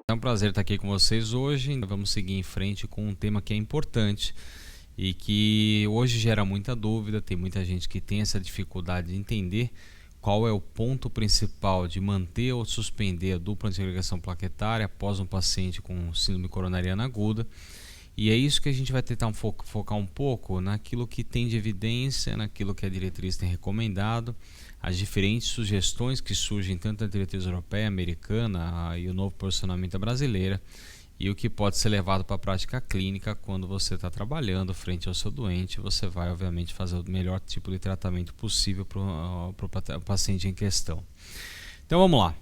É um prazer estar aqui com vocês hoje. Vamos seguir em frente com um tema que é importante e que hoje gera muita dúvida. Tem muita gente que tem essa dificuldade de entender qual é o ponto principal de manter ou suspender a dupla antiagregação plaquetária após um paciente com síndrome coronariana aguda. E é isso que a gente vai tentar focar um pouco naquilo que tem de evidência, naquilo que a diretriz tem recomendado, as diferentes sugestões que surgem tanto da diretriz europeia, americana e o novo posicionamento brasileira, e o que pode ser levado para a prática clínica quando você está trabalhando frente ao seu doente. Você vai obviamente fazer o melhor tipo de tratamento possível para o paciente em questão. Então vamos lá.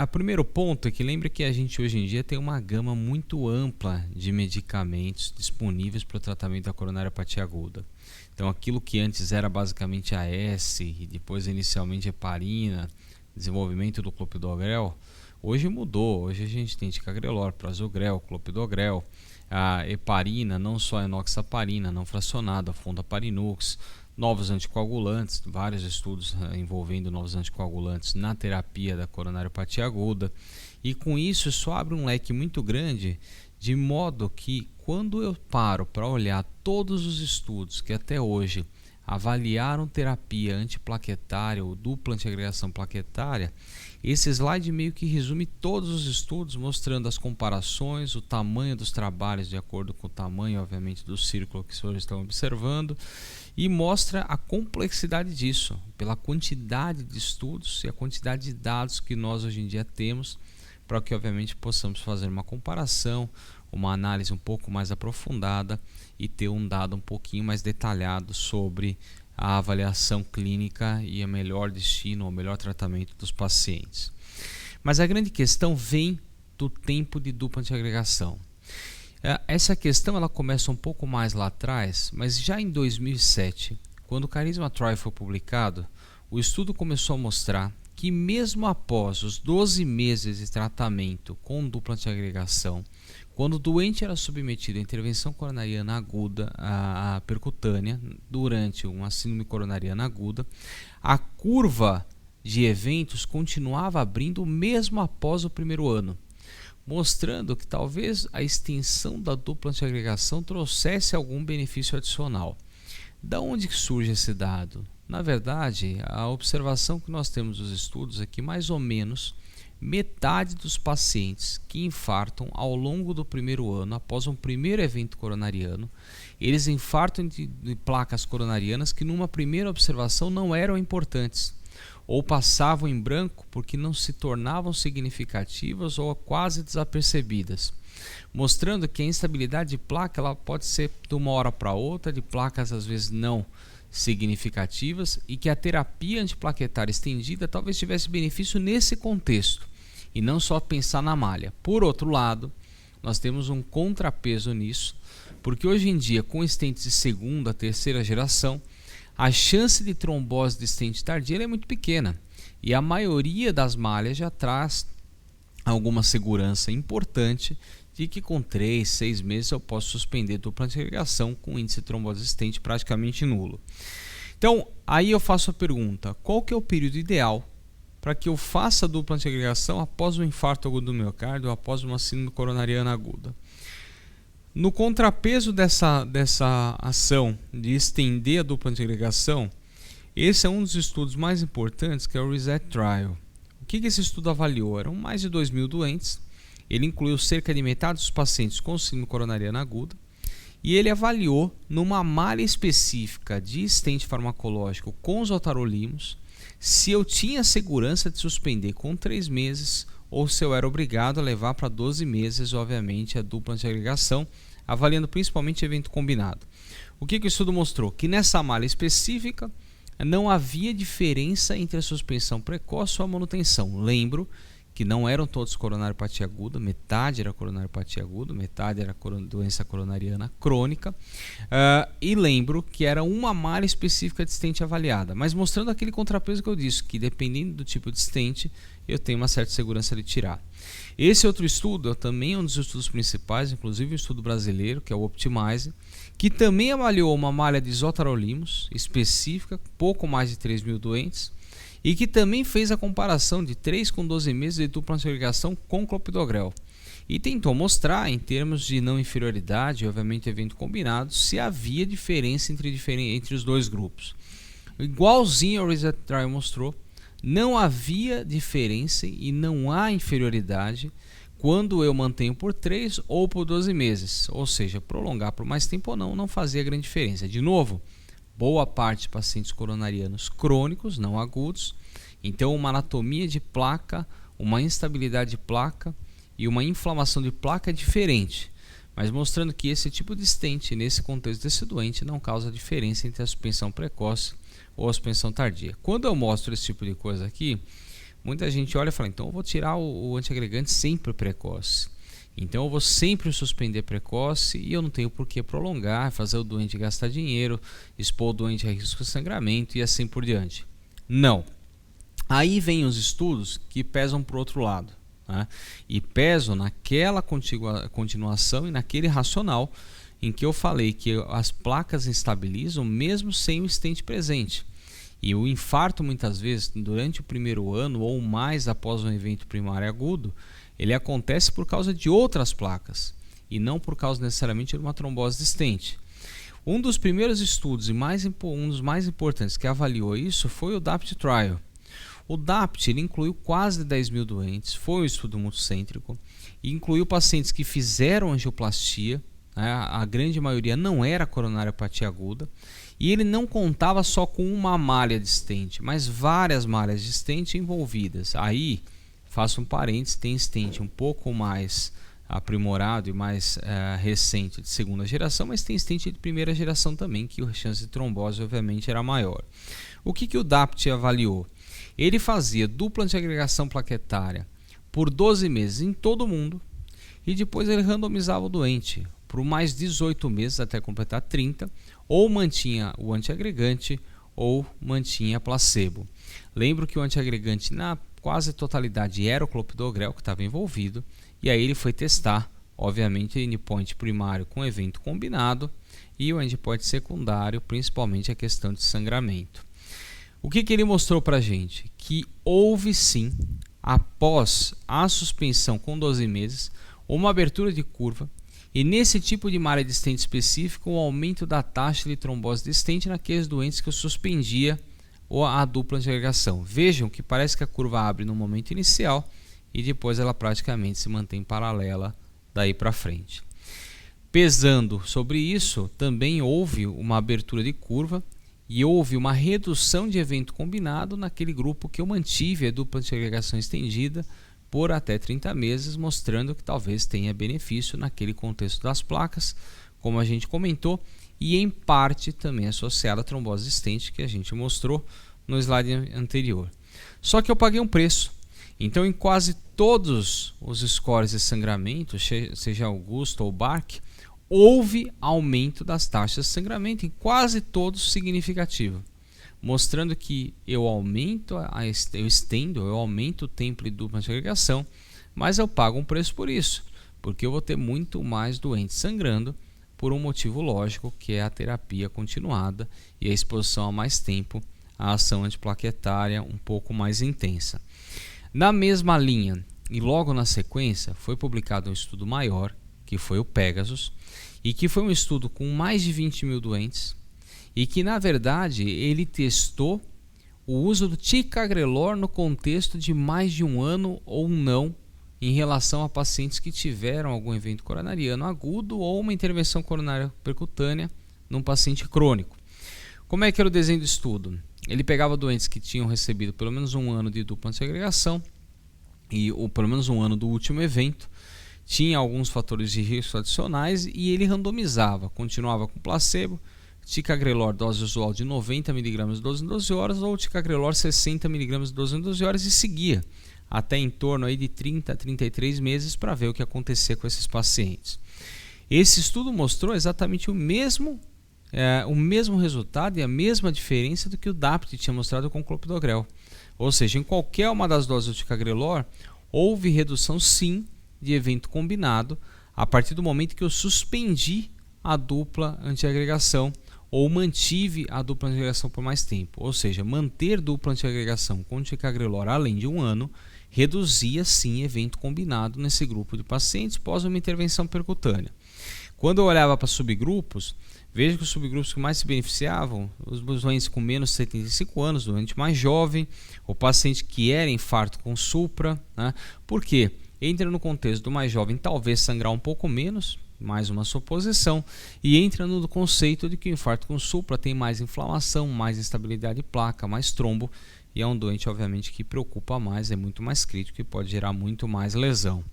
O primeiro ponto é que lembre que a gente hoje em dia tem uma gama muito ampla de medicamentos disponíveis para o tratamento da coronariopatia aguda. Então aquilo que antes era basicamente AS e depois inicialmente heparina, desenvolvimento do clopidogrel, hoje mudou. Hoje a gente tem ticagrelor, prasugrel, clopidogrel, a heparina, não só a enoxaparina, não fracionada, fondaparinux, novos anticoagulantes, vários estudos envolvendo novos anticoagulantes na terapia da coronariopatia aguda, e com isso abre um leque muito grande, de modo que quando eu paro para olhar todos os estudos que até hoje avaliaram terapia antiplaquetária ou dupla antiagregação plaquetária, esse slide meio que resume todos os estudos, mostrando as comparações, o tamanho dos trabalhos de acordo com o tamanho, obviamente, do círculo que vocês estão observando, e mostra a complexidade disso, pela quantidade de estudos e a quantidade de dados que nós hoje em dia temos, para que obviamente possamos fazer uma comparação, uma análise um pouco mais aprofundada e ter um dado um pouquinho mais detalhado sobre a avaliação clínica e o melhor destino, o melhor tratamento dos pacientes. Mas a grande questão vem do tempo de dupla antiagregação. Essa questão ela começa um pouco mais lá atrás, mas já em 2007, quando o Carisma Trial foi publicado, o estudo começou a mostrar que mesmo após os 12 meses de tratamento com dupla antiagregação, quando o doente era submetido à intervenção coronariana aguda, a percutânea, durante uma síndrome coronariana aguda, a curva de eventos continuava abrindo mesmo após o primeiro ano, mostrando que talvez a extensão da dupla antiagregação trouxesse algum benefício adicional. Da onde surge esse dado? Na verdade, a observação que nós temos dos estudos é que mais ou menos metade dos pacientes que infartam ao longo do primeiro ano, após um primeiro evento coronariano, eles infartam de placas coronarianas que numa primeira observação não eram importantes, ou passavam em branco porque não se tornavam significativas ou quase desapercebidas, mostrando que a instabilidade de placa ela pode ser de uma hora para outra, de placas às vezes não significativas, e que a terapia antiplaquetária estendida talvez tivesse benefício nesse contexto e não só pensar na malha. Por outro lado, nós temos um contrapeso nisso, porque hoje em dia com stents de segunda, terceira geração, a chance de trombose de stent tardia é muito pequena e a maioria das malhas já traz alguma segurança importante de que com 3, 6 meses eu posso suspender dupla antiagregação com índice de trombose stent praticamente nulo. Então, aí eu faço a pergunta, qual que é o período ideal para que eu faça dupla antiagregação após um infarto agudo do miocárdio ou após uma síndrome coronariana aguda? No contrapeso dessa ação de estender a dupla antiagregação, esse é um dos estudos mais importantes, que é o RESET Trial. O que esse estudo avaliou? Eram mais de 2.000 doentes. Ele incluiu cerca de metade dos pacientes com síndrome coronariana aguda e ele avaliou numa malha específica de stent farmacológico com os otarolimos se eu tinha segurança de suspender com 3 meses ou se eu era obrigado a levar para 12 meses, obviamente, a dupla antiagregação, avaliando principalmente evento combinado. O que o estudo mostrou? Que nessa malha específica não havia diferença entre a suspensão precoce ou a manutenção. Lembro que não eram todos coronariopatia aguda, metade era coronariopatia aguda, metade era doença coronariana crônica, e lembro que era uma malha específica de stent avaliada, mas mostrando aquele contrapeso que eu disse, que dependendo do tipo de stent, eu tenho uma certa segurança de tirar. Esse outro estudo é também um dos estudos principais, inclusive um estudo brasileiro, que é o Optimize, que também avaliou uma malha de isotarolimos específica, pouco mais de 3.000 doentes, e que também fez a comparação de 3 com 12 meses de dupla antiagregação com clopidogrel. e tentou mostrar, em termos de não inferioridade, obviamente evento combinado, se havia diferença entre os dois grupos. Igualzinho ao Reset Trial mostrou, não havia diferença e não há inferioridade quando eu mantenho por 3 ou por 12 meses, ou seja, prolongar por mais tempo ou não fazia grande diferença. De novo, boa parte de pacientes coronarianos crônicos, não agudos, então uma anatomia de placa, uma instabilidade de placa e uma inflamação de placa é diferente, mas mostrando que esse tipo de stent, nesse contexto desse doente, não causa diferença entre a suspensão precoce ou a suspensão tardia. Quando eu mostro esse tipo de coisa aqui, muita gente olha e fala, então eu vou tirar o antiagregante sempre precoce. Então eu vou sempre suspender precoce e eu não tenho por que prolongar, fazer o doente gastar dinheiro, expor o doente a risco de sangramento e assim por diante. Não. Aí vem os estudos que pesam para o outro lado, né? E pesam naquela continuação e naquele racional em que eu falei que as placas estabilizam mesmo sem o stent presente. E o infarto, muitas vezes, durante o primeiro ano ou mais após um evento primário agudo, ele acontece por causa de outras placas e não por causa necessariamente de uma trombose de stent. Um dos primeiros estudos e um dos mais importantes que avaliou isso foi o DAPT Trial. O DAPT ele incluiu quase 10 mil doentes, foi um estudo multicêntrico e incluiu pacientes que fizeram angioplastia, né? A grande maioria não era coronariopatia aguda, e ele não contava só com uma malha de stent, mas várias malhas de stent envolvidas. Aí, faço um parênteses, tem stent um pouco mais aprimorado e mais recente de segunda geração, mas tem stent de primeira geração também, que a chance de trombose obviamente era maior. O que o DAPT avaliou? Ele fazia dupla antiagregação plaquetária por 12 meses em todo o mundo e depois ele randomizava o doente por mais 18 meses até completar 30, ou mantinha o antiagregante ou mantinha placebo. Lembro que o antiagregante na quase totalidade era o clopidogrel que estava envolvido, e aí ele foi testar, obviamente, o endpoint primário com evento combinado e o endpoint secundário, principalmente a questão de sangramento. O que ele mostrou para a gente? Que houve sim, após a suspensão com 12 meses, uma abertura de curva e nesse tipo de malha de stent específico, um aumento da taxa de trombose de stent naqueles doentes que eu suspendia a dupla antiagregação. Vejam que parece que a curva abre no momento inicial e depois ela praticamente se mantém paralela daí para frente. Pesando sobre isso, também houve uma abertura de curva e houve uma redução de evento combinado naquele grupo que eu mantive a dupla antiagregação estendida por até 30 meses, mostrando que talvez tenha benefício naquele contexto das placas, como a gente comentou, e em parte também associado à trombose stent que a gente mostrou no slide anterior. Só que eu paguei um preço. Então, em quase todos os scores de sangramento, seja Augusto ou BARC, houve aumento das taxas de sangramento, em quase todos significativo, mostrando que eu aumento, eu aumento o tempo de dupla antiagregação, mas eu pago um preço por isso, porque eu vou ter muito mais doentes sangrando por um motivo lógico, que é a terapia continuada e a exposição a mais tempo à ação antiplaquetária um pouco mais intensa. Na mesma linha e logo na sequência foi publicado um estudo maior, que foi o Pegasus, e que foi um estudo com mais de 20 mil doentes, e que na verdade ele testou o uso do ticagrelor no contexto de mais de um ano ou não em relação a pacientes que tiveram algum evento coronariano agudo ou uma intervenção coronária percutânea num paciente crônico. Como é que era o desenho do estudo? Ele pegava doentes que tinham recebido pelo menos um ano de dupla antiagregação ou pelo menos um ano do último evento, tinha alguns fatores de risco adicionais e ele randomizava, continuava com placebo, ticagrelor dose usual de 90 mg 12 em 12 horas ou ticagrelor 60 mg 12 em 12 horas e seguia até em torno aí de 30 a 33 meses para ver o que acontecia com esses pacientes. Esse estudo mostrou exatamente o mesmo resultado e a mesma diferença do que o DAPT tinha mostrado com o clopidogrel. Ou seja, em qualquer uma das doses do ticagrelor houve redução sim de evento combinado a partir do momento que eu suspendi a dupla antiagregação ou mantive a dupla antiagregação por mais tempo. Ou seja, manter dupla antiagregação com ticagrelor além de um ano reduzia sim evento combinado nesse grupo de pacientes pós uma intervenção percutânea. Quando eu olhava para subgrupos, vejo que os subgrupos que mais se beneficiavam, os doentes com menos de 75 anos, o doente mais jovem, o paciente que era infarto com supra, né? Por quê? Entra no contexto do mais jovem talvez sangrar um pouco menos, mais uma suposição, e entra no conceito de que o infarto com supra tem mais inflamação, mais instabilidade de placa, mais trombo, e é um doente obviamente que preocupa mais, é muito mais crítico e pode gerar muito mais lesão.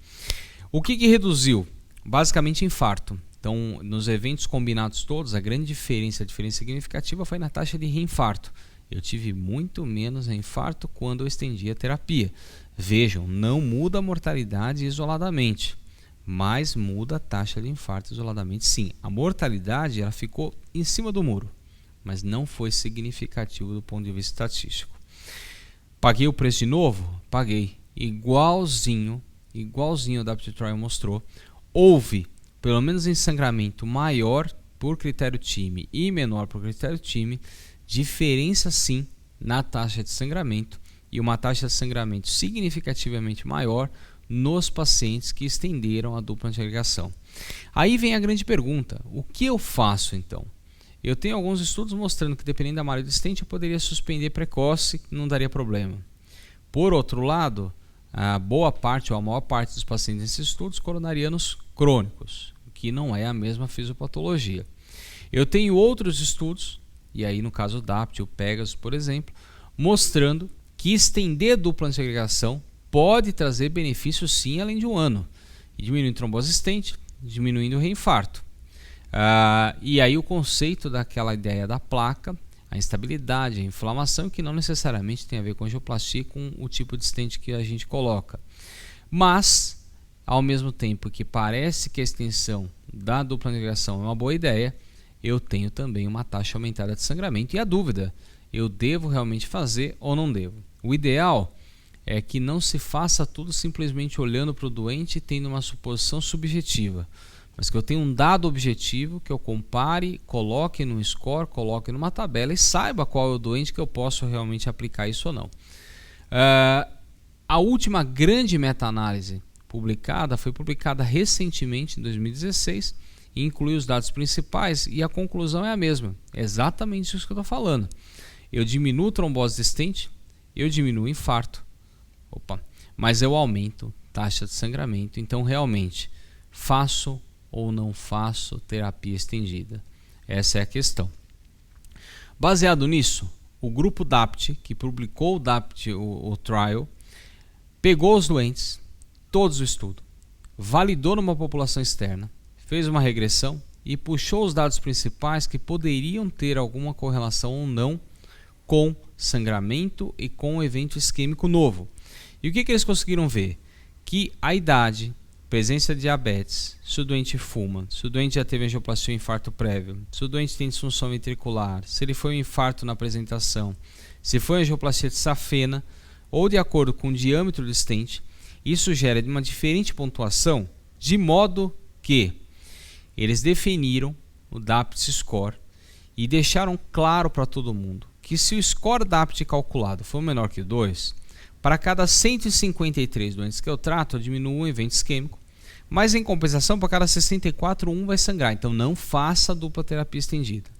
O que reduziu? Basicamente infarto. Então, nos eventos combinados todos, a diferença significativa foi na taxa de reinfarto. Eu tive muito menos reinfarto quando eu estendi a terapia. Vejam, não muda a mortalidade isoladamente, mas muda a taxa de infarto isoladamente sim. A mortalidade ela ficou em cima do muro, mas não foi significativo do ponto de vista estatístico. Paguei o preço de novo? Paguei. Igualzinho o DAPT Trial mostrou. Houve pelo menos em sangramento maior por critério time e menor por critério time, diferença sim na taxa de sangramento e uma taxa de sangramento significativamente maior nos pacientes que estenderam a dupla antiagregação. Aí vem a grande pergunta, o que eu faço então? Eu tenho alguns estudos mostrando que dependendo da malha do stent eu poderia suspender precoce, não daria problema. Por outro lado, a boa parte ou a maior parte dos pacientes nesses estudos coronarianos crônicos, que não é a mesma fisiopatologia. Eu tenho outros estudos, e aí no caso do DAPT, o Pegasus, por exemplo, mostrando que estender dupla antiagregação pode trazer benefícios sim além de um ano, diminuindo trombose stent, diminuindo o reinfarto. E aí o conceito daquela ideia da placa, a instabilidade, a inflamação, que não necessariamente tem a ver com angioplastia, com o tipo de stent que a gente coloca. Mas, ao mesmo tempo que parece que a extensão da dupla antiagregação é uma boa ideia, eu tenho também uma taxa aumentada de sangramento. E a dúvida, eu devo realmente fazer ou não devo? O ideal é que não se faça tudo simplesmente olhando para o doente e tendo uma suposição subjetiva, mas que eu tenha um dado objetivo que eu compare, coloque num score, coloque numa tabela e saiba qual é o doente que eu posso realmente aplicar isso ou não. A última grande meta-análise publicada foi publicada recentemente em 2016 e inclui os dados principais e a conclusão é a mesma, é exatamente isso que eu estou falando. Eu diminuo trombose de stent, eu diminuo infarto, mas eu aumento taxa de sangramento, então realmente faço ou não faço terapia estendida? Essa é a questão. Baseado nisso, o grupo DAPT, que publicou o DAPT, o trial, pegou os doentes, todos o estudo, validou numa população externa, fez uma regressão e puxou os dados principais que poderiam ter alguma correlação ou não com sangramento e com evento isquêmico novo. E o que eles conseguiram ver? Que a idade, presença de diabetes, se o doente fuma, se o doente já teve angioplastia ou infarto prévio, se o doente tem disfunção ventricular, se ele foi um infarto na apresentação, se foi angioplastia de safena ou de acordo com o diâmetro do stent, isso gera uma diferente pontuação, de modo que eles definiram o DAPT score e deixaram claro para todo mundo que se o score DAPT calculado for menor que 2, para cada 153 doentes que eu trato, eu diminuo um evento isquêmico, mas em compensação, para cada 64, um vai sangrar. Então não faça dupla terapia estendida.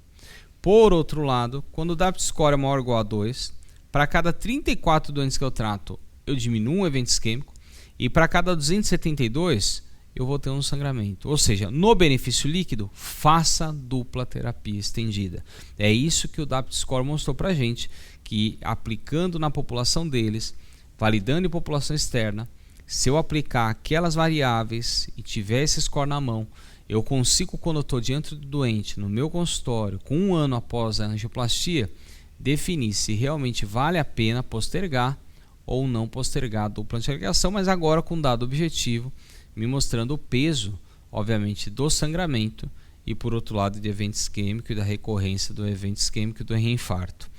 Por outro lado, quando o DAPT score é maior ou igual a 2, para cada 34 doentes que eu trato, eu diminuo um evento isquêmico, e para cada 272, eu vou ter um sangramento. Ou seja, no benefício líquido, faça dupla terapia estendida. É isso que o DAPT score mostrou para a gente, que aplicando na população deles, validando em população externa, se eu aplicar aquelas variáveis e tiver esse score na mão, eu consigo, quando eu estou diante do doente, no meu consultório, com um ano após a angioplastia, definir se realmente vale a pena postergar ou não postergar a dupla antiagregação, mas agora com dado objetivo, me mostrando o peso, obviamente, do sangramento e, por outro lado, de evento isquêmico e da recorrência do evento isquêmico e do reinfarto.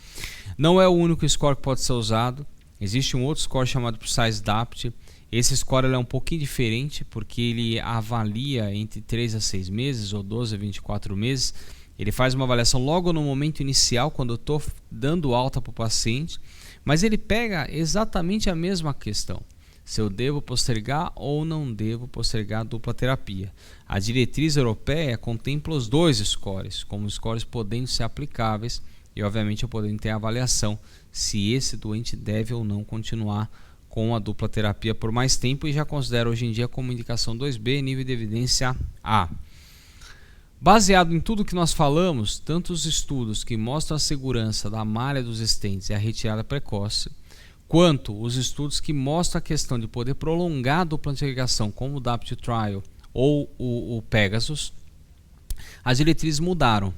Não é o único score que pode ser usado. Existe um outro score chamado Precise DAPT. Esse score é um pouquinho diferente porque ele avalia entre 3 a 6 meses ou 12 a 24 meses. Ele faz uma avaliação logo no momento inicial, quando eu estou dando alta para o paciente, mas ele pega exatamente a mesma questão. se eu devo postergar ou não devo postergar a dupla terapia. A diretriz europeia contempla os dois scores, como scores podendo ser aplicáveis e, obviamente, eu podendo ter a avaliação se esse doente deve ou não continuar com a dupla terapia por mais tempo, e já considero hoje em dia como indicação 2B, nível de evidência A. Baseado em tudo que nós falamos, tanto os estudos que mostram a segurança da malha dos stents e a retirada precoce, quanto os estudos que mostram a questão de poder prolongar a dupla antirregação, como o DAPT Trial ou o Pegasus, as diretrizes mudaram.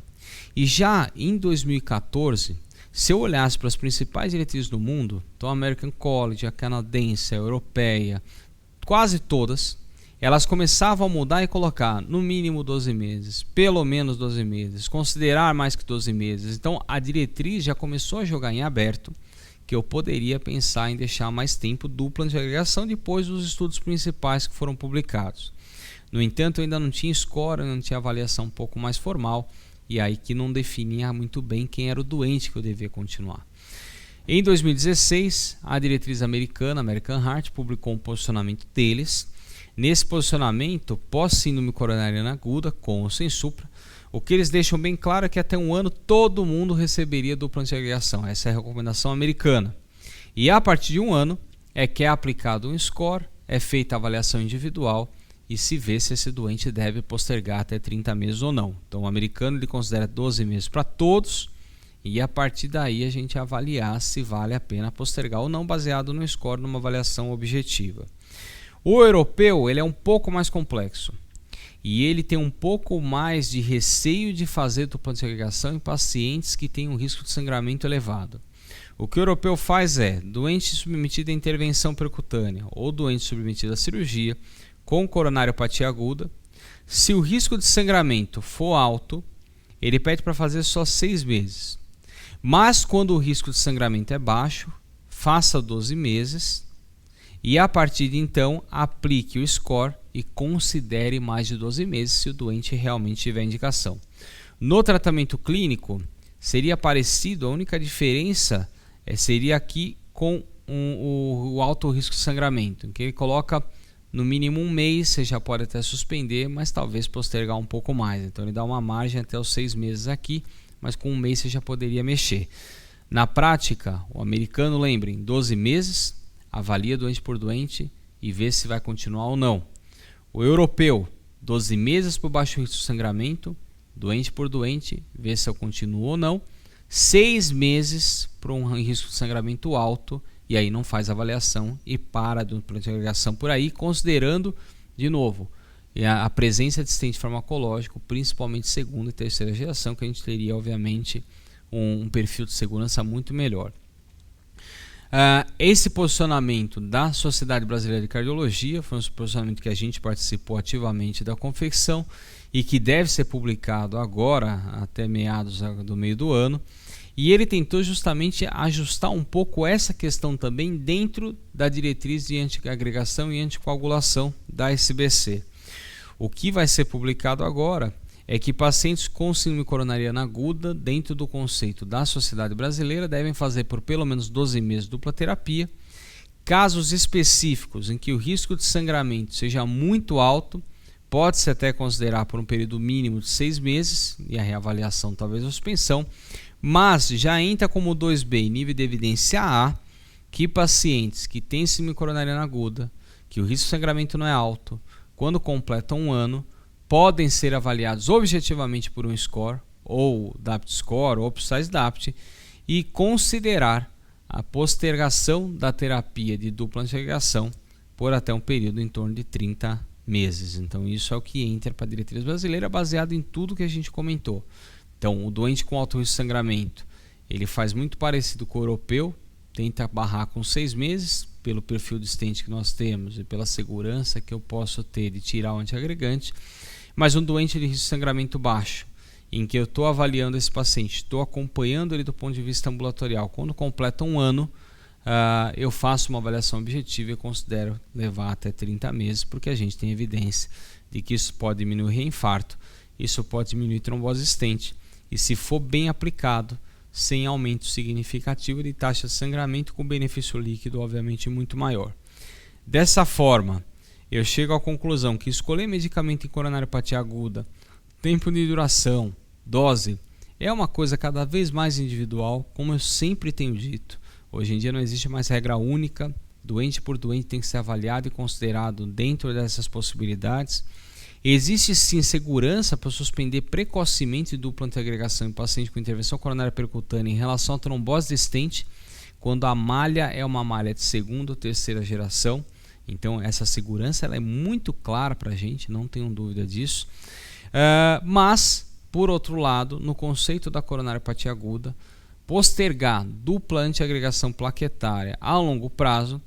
E já em 2014, se eu olhasse para as principais diretrizes do mundo, então a American College, a canadense, a europeia, quase todas, elas começavam a mudar e colocar no mínimo 12 meses, pelo menos 12 meses, considerar mais que 12 meses. Então a diretriz já começou a jogar em aberto que eu poderia pensar em deixar mais tempo dupla antirregação depois dos estudos principais que foram publicados. No entanto, eu ainda não tinha score, eu não tinha avaliação um pouco mais formal, e aí que não definia muito bem quem era o doente que eu devia continuar. Em 2016, a diretriz americana, American Heart, publicou um posicionamento deles. Nesse posicionamento, pós-síndrome coronariana aguda, com ou sem supra, o que eles deixam bem claro é que até um ano todo mundo receberia dupla antirregação. Essa é a recomendação americana. E a partir de um ano é que é aplicado um score, é feita a avaliação individual e se vê se esse doente deve postergar até 30 meses ou não. Então o americano ele considera 12 meses para todos, e a partir daí a gente avaliar se vale a pena postergar ou não, baseado no score, numa avaliação objetiva. O europeu ele é um pouco mais complexo e ele tem um pouco mais de receio de fazer dupla antirregação em pacientes que têm um risco de sangramento elevado. O que o europeu faz é, doente submetido a intervenção percutânea ou doente submetido à cirurgia com coronariopatia aguda, se o risco de sangramento for alto, ele pede para fazer só 6 meses. Mas quando o risco de sangramento é baixo, faça 12 meses e a partir de então aplique o score e considere mais de 12 meses se o doente realmente tiver indicação. No tratamento clínico seria parecido, a única diferença seria aqui com o alto risco de sangramento, em que ele coloca no mínimo 1 mês, você já pode até suspender, mas talvez postergar um pouco mais. Então ele dá uma margem até os 6 meses aqui, mas com 1 mês você já poderia mexer. Na prática, o americano, lembrem, 12 meses, avalia doente por doente e vê se vai continuar ou não. O europeu, 12 meses por baixo risco de sangramento, doente por doente, vê se eu continuo ou não. 6 meses para um risco de sangramento alto, e aí não faz avaliação e para de antirregação por aí, considerando, de novo, a presença de stent farmacológico, principalmente segunda e terceira geração, que a gente teria, obviamente, um perfil de segurança muito melhor. Esse posicionamento da Sociedade Brasileira de Cardiologia foi um posicionamento que a gente participou ativamente da confecção e que deve ser publicado agora, até meados do meio do ano. E ele tentou justamente ajustar um pouco essa questão também dentro da diretriz de antiagregação e anticoagulação da SBC. O que vai ser publicado agora é que pacientes com síndrome coronariana aguda, dentro do conceito da Sociedade Brasileira, devem fazer por pelo menos 12 meses dupla terapia. Casos específicos em que o risco de sangramento seja muito alto, pode-se até considerar por um período mínimo de 6 meses, e a reavaliação talvez a suspensão, mas já entra como 2B, nível de evidência A, que pacientes que têm síndrome coronariana aguda, que o risco de sangramento não é alto, quando completam 1 ano, podem ser avaliados objetivamente por um score, ou DAPT score, ou upsize DAPT, e considerar a postergação da terapia de dupla antirregação por até um período em torno de 30 meses. Então isso é o que entra para a diretriz brasileira, baseado em tudo que a gente comentou. Então, o doente com alto risco de sangramento, ele faz muito parecido com o europeu, tenta barrar com 6 meses, pelo perfil de stent que nós temos e pela segurança que eu posso ter de tirar o antiagregante, mas um doente de risco de sangramento baixo, em que eu estou avaliando esse paciente, estou acompanhando ele do ponto de vista ambulatorial, quando completa 1 ano, eu faço uma avaliação objetiva e considero levar até 30 meses, porque a gente tem evidência de que isso pode diminuir reinfarto, isso pode diminuir trombose stent, e se for bem aplicado, sem aumento significativo de taxa de sangramento, com benefício líquido obviamente muito maior. Dessa forma, eu chego à conclusão que escolher medicamento em coronariopatia aguda, tempo de duração, dose, é uma coisa cada vez mais individual, como eu sempre tenho dito. Hoje em dia não existe mais regra única, doente por doente tem que ser avaliado e considerado dentro dessas possibilidades. Existe sim segurança para suspender precocemente dupla antiagregação em paciente com intervenção coronária percutânea em relação à trombose desistente, quando a malha é uma malha de segunda ou terceira geração. Então essa segurança ela é muito clara para a gente, não tenham dúvida disso. Mas, por outro lado, no conceito da coronariopatia aguda, postergar dupla antiagregação plaquetária a longo prazo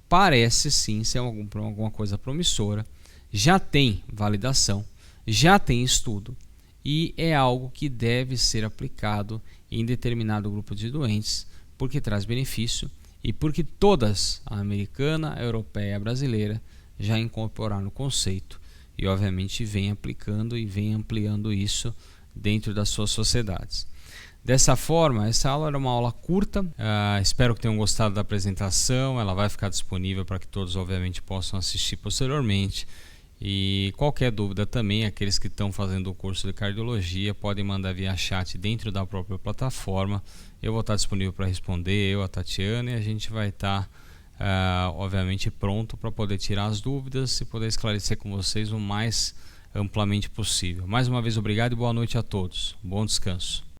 parece sim ser alguma coisa promissora, já tem validação, já tem estudo e é algo que deve ser aplicado em determinado grupo de doentes porque traz benefício e porque todas, a americana, a europeia e a brasileira, já incorporaram o conceito e obviamente vem aplicando e vem ampliando isso dentro das suas sociedades. Dessa forma, essa aula era uma aula curta, espero que tenham gostado da apresentação, ela vai ficar disponível para que todos obviamente possam assistir posteriormente e qualquer dúvida também, aqueles que estão fazendo o curso de cardiologia podem mandar via chat dentro da própria plataforma, eu vou estar disponível para responder, eu, a Tatiana, e a gente vai estar obviamente pronto para poder tirar as dúvidas e poder esclarecer com vocês o mais amplamente possível. Mais uma vez obrigado e boa noite a todos, bom descanso.